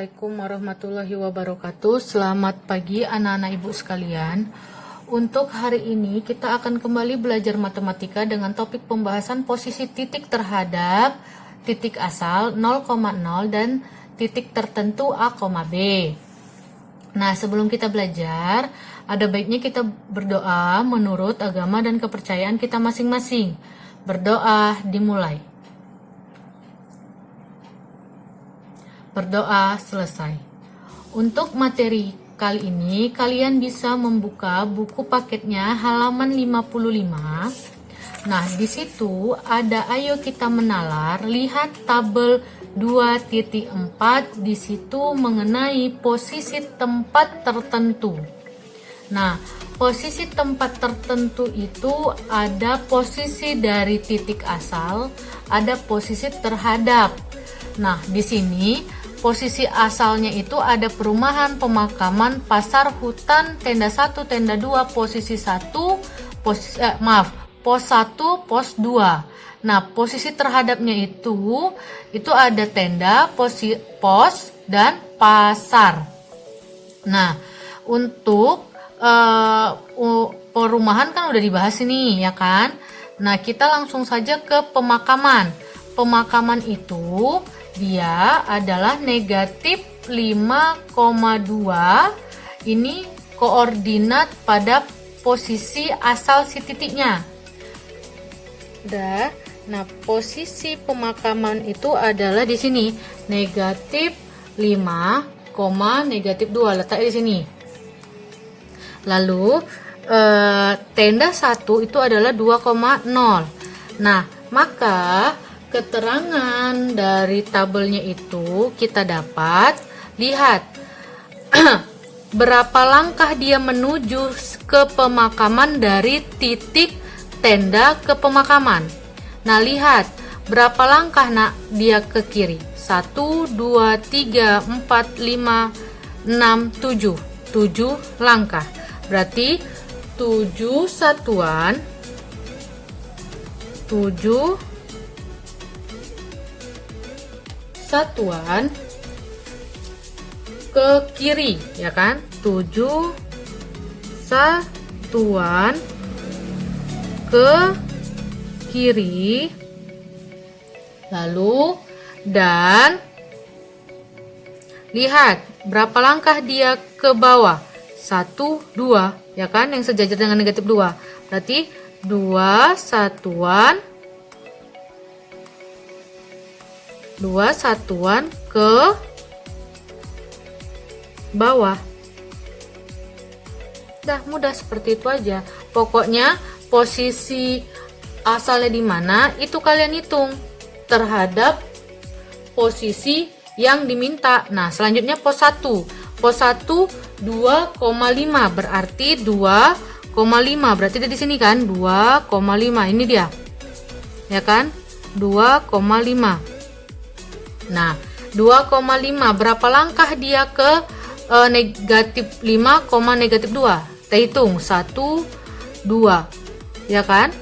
Assalamualaikum warahmatullahi wabarakatuh. Selamat pagi anak-anak ibu sekalian. Untuk hari ini kita akan kembali belajar matematika dengan topik pembahasan posisi titik terhadap titik asal 0,0 dan titik tertentu A, B. Nah, sebelum kita belajar, ada baiknya kita berdoa menurut agama dan kepercayaan kita masing-masing. Berdoa dimulai. Berdoa selesai. Untuk materi kali ini, kalian bisa membuka buku paketnya halaman 55. Nah, di situ ada ayo kita menalar, lihat tabel 2.4 di situ mengenai posisi tempat tertentu. Nah, posisi tempat tertentu itu ada posisi dari titik asal, ada posisi terhadap. Nah, di sini posisi asalnya itu ada perumahan, pemakaman, pasar, hutan, tenda 1, tenda 2, posisi 1, pos 1, pos 2. Nah, posisi terhadapnya itu ada tenda, pos dan pasar. Nah, untuk perumahan kan udah dibahas ini, ya kan? Nah, kita langsung saja ke pemakaman. Pemakaman itu dia adalah negatif 5,2. Ini koordinat pada posisi asal si titiknya. Udah. Nah, posisi pemakaman itu adalah di sini negatif 5, negatif 2, letak di sini. Lalu tenda 1 itu adalah 2,0. Nah, maka keterangan dari tabelnya itu kita dapat lihat berapa langkah dia menuju ke pemakaman dari titik tenda ke pemakaman. Nah, lihat berapa langkah dia ke kiri. 1, 2, 3, 4, 5, 6, 7. 7 langkah. Berarti 7 satuan ke kiri, ya kan? 7 satuan ke kiri, lalu dan lihat berapa langkah dia ke bawah. 1, 2, ya kan? Yang sejajar dengan negatif 2. Berarti 2 satuan ke bawah. Dah, mudah seperti itu aja. Pokoknya posisi asalnya di mana itu kalian hitung terhadap posisi yang diminta. Nah, selanjutnya pos 1. Pos 1 2,5 berarti 2,5. Berarti di sini kan 2,5. Ini dia. Ya kan? 2,5. Nah, 2,5 berapa langkah dia ke negatif 5, negatif 2? Kita hitung 1, 2, ya kan?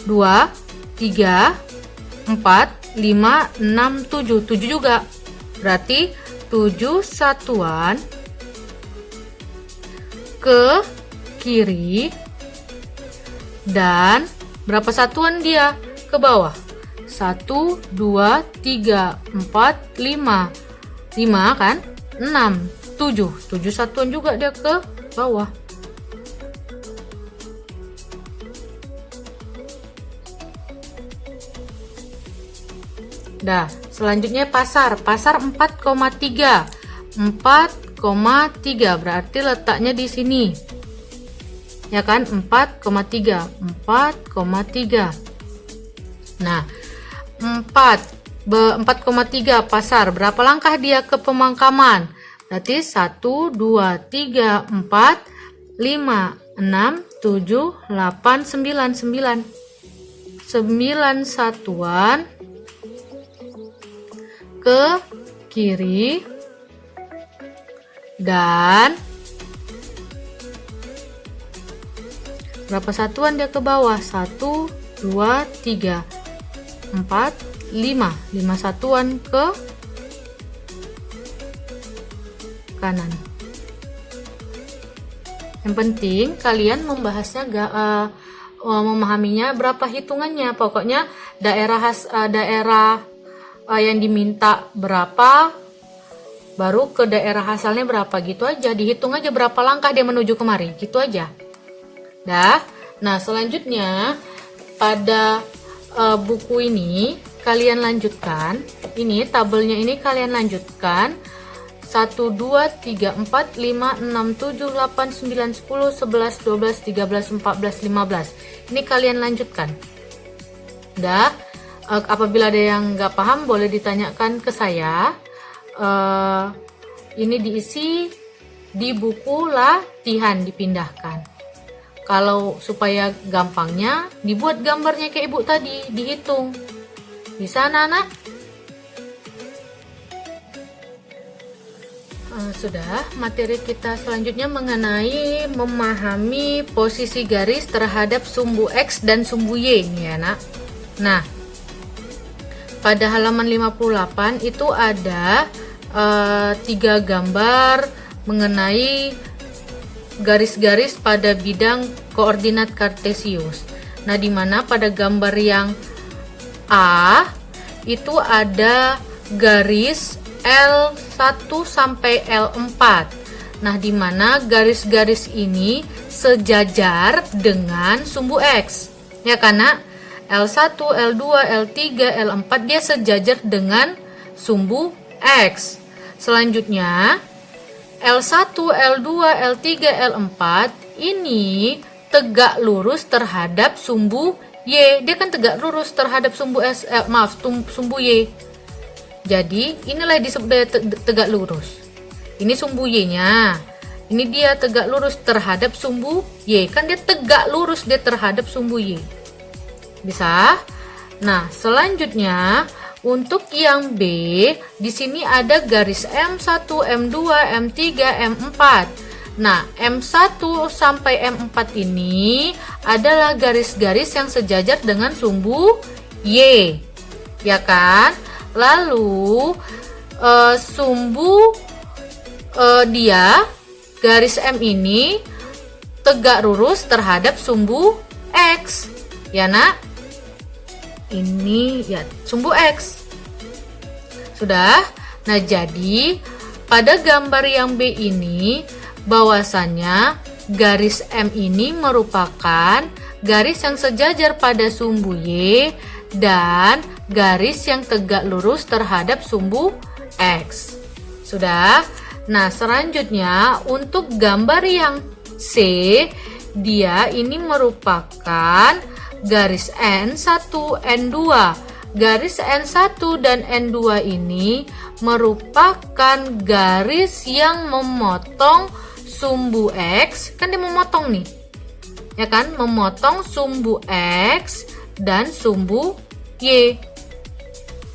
2, 3, 4, 5, 6, 7. 7 juga. Berarti 7 satuan ke kiri dan berapa satuan dia ke bawah? 1, 2, 3, 4, 5. 5 kan? 6, 7. 7 satuan juga dia ke bawah. Dah, selanjutnya pasar. Pasar 4,3. 4,3 berarti letaknya di sini. Ya kan? 4,3. 4,3. Nah, 4,3 pasar. Berapa langkah dia ke pemakaman? Berarti 1, 2, 3, 4, 5, 6, 7, 8, 9. 9 satuan ke kiri dan berapa satuan dia ke bawah? 1, 2, 3, 4, 5 satuan ke kanan. Yang penting kalian membahasnya memahaminya berapa hitungannya. Pokoknya daerah yang diminta berapa, baru ke daerah asalnya berapa, gitu aja. Dihitung aja berapa langkah dia menuju kemari, gitu aja. Dah. Nah, selanjutnya pada buku ini kalian lanjutkan. Ini tabelnya ini kalian lanjutkan. 1, 2, 3, 4, 5, 6, 7, 8, 9, 10, 11, 12, 13, 14, 15. Ini kalian lanjutkan. Udah, apabila ada yang nggak paham boleh ditanyakan ke saya. Ini diisi di buku latihan, dipindahkan. Kalau supaya gampangnya dibuat gambarnya kayak ibu tadi, dihitung. Bisa anak-anak? Sudah, materi kita selanjutnya mengenai memahami posisi garis terhadap sumbu X dan sumbu Y nih ya nak. Nah, pada halaman 58 itu ada 3 gambar mengenai garis-garis pada bidang koordinat kartesius. Nah, di mana pada gambar yang A itu ada garis L1 sampai L4. Nah, di mana garis-garis ini sejajar dengan sumbu X. Ya karena L1, L2, L3, L4 dia sejajar dengan sumbu X. Selanjutnya L1, L2, L3, L4 ini tegak lurus terhadap sumbu Y. Dia kan tegak lurus terhadap sumbu sumbu Y. Jadi inilah disebut tegak lurus. Ini sumbu Y-nya. Ini dia tegak lurus terhadap sumbu Y. Kan dia tegak lurus dia terhadap sumbu Y. Bisa? Nah, selanjutnya untuk yang B, di sini ada garis M1, M2, M3, M4. Nah, M1 sampai M4 ini adalah garis-garis yang sejajar dengan sumbu Y. Ya kan? Lalu sumbu dia garis M ini tegak lurus terhadap sumbu X. Ya nak? Ini ya sumbu X. Sudah? Nah, jadi pada gambar yang B ini bahwasannya garis M ini merupakan garis yang sejajar pada sumbu Y dan garis yang tegak lurus terhadap sumbu X. Sudah? Nah, selanjutnya untuk gambar yang C, dia ini merupakan garis N1, N2. Garis N1 dan N2 ini merupakan garis yang memotong sumbu X. Kan dia memotong nih. Ya kan? Memotong sumbu X dan sumbu Y.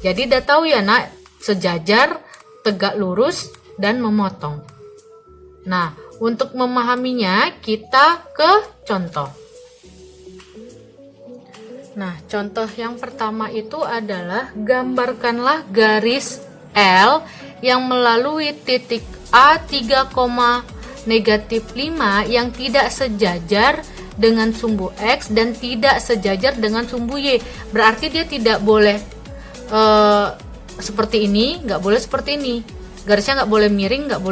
Jadi udah tahu ya nak, sejajar, tegak lurus, dan memotong. Nah, untuk memahaminya kita ke contoh. Nah, contoh yang pertama itu adalah gambarkanlah garis L yang melalui titik A 3,5 yang tidak sejajar dengan sumbu X dan tidak sejajar dengan sumbu Y. Berarti dia tidak boleh seperti ini, nggak boleh seperti ini. Garisnya nggak boleh miring, nggak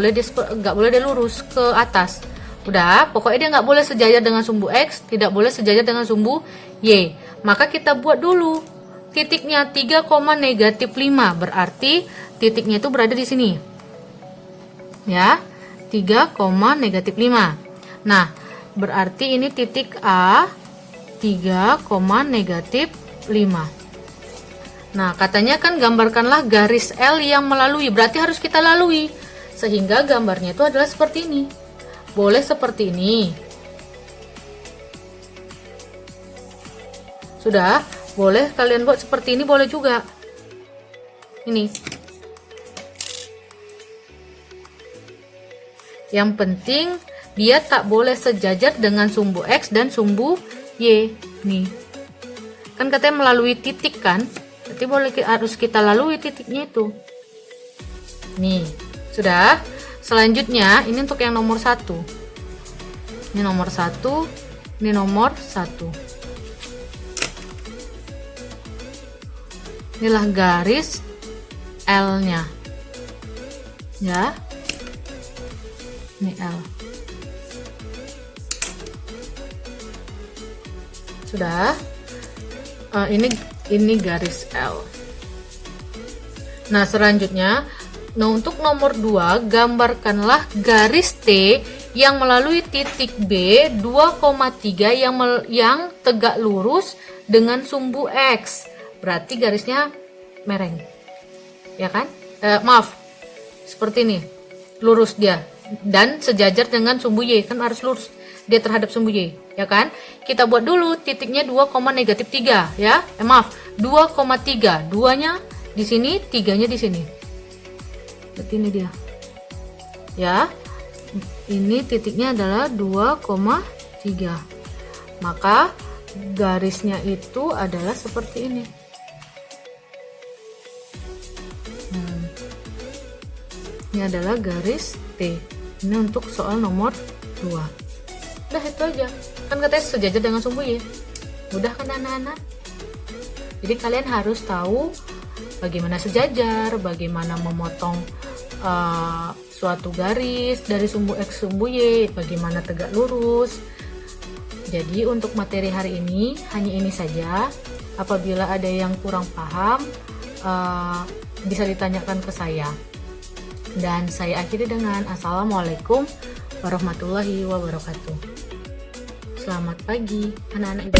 boleh dia lurus ke atas. Udah, pokoknya dia nggak boleh sejajar dengan sumbu X, tidak boleh sejajar dengan sumbu Y. Maka kita buat dulu titiknya 3,5, berarti titiknya itu berada di sini. Ya, 3,5. Nah, berarti ini titik A 3,5. Nah, katanya kan gambarkanlah garis L yang melalui, berarti harus kita lalui. Sehingga gambarnya itu adalah seperti ini. Boleh seperti ini. Sudah, boleh kalian buat seperti ini, boleh juga. Ini. Yang penting dia tak boleh sejajar dengan sumbu X dan sumbu Y. Nih. Kan katanya melalui titik kan? Berarti harus kita lalui titiknya itu. Nih, sudah. Selanjutnya ini untuk yang nomor 1. Ini nomor 1, ini nomor 1. Inilah garis L-nya. Ya. Ini L. Sudah. Ini garis L. Nah, selanjutnya, untuk nomor 2, gambarkanlah garis T yang melalui titik B 2,3 yang tegak lurus dengan sumbu X. Berarti garisnya mereng. Ya kan? Maaf. Seperti ini. Lurus dia dan sejajar dengan sumbu Y, kan harus lurus dia terhadap sumbu Y, ya kan? Kita buat dulu titiknya 2,-3 ya. Maaf, 2,3. 2-nya di sini, 3-nya di sini. Berarti ini dia. Ya. Ini titiknya adalah 2,3. Maka garisnya itu adalah seperti ini. Ini adalah garis T. Ini untuk soal nomor 2. Udah itu aja. Kan katanya sejajar dengan sumbu Y. Mudah kan anak-anak? Jadi kalian harus tahu bagaimana sejajar, bagaimana memotong suatu garis dari sumbu X sumbu Y, bagaimana tegak lurus. Jadi untuk materi hari ini hanya ini saja. Apabila ada yang kurang paham, bisa ditanyakan ke saya. Dan saya akhiri dengan Assalamualaikum warahmatullahi wabarakatuh. Selamat pagi anak-anak ibu.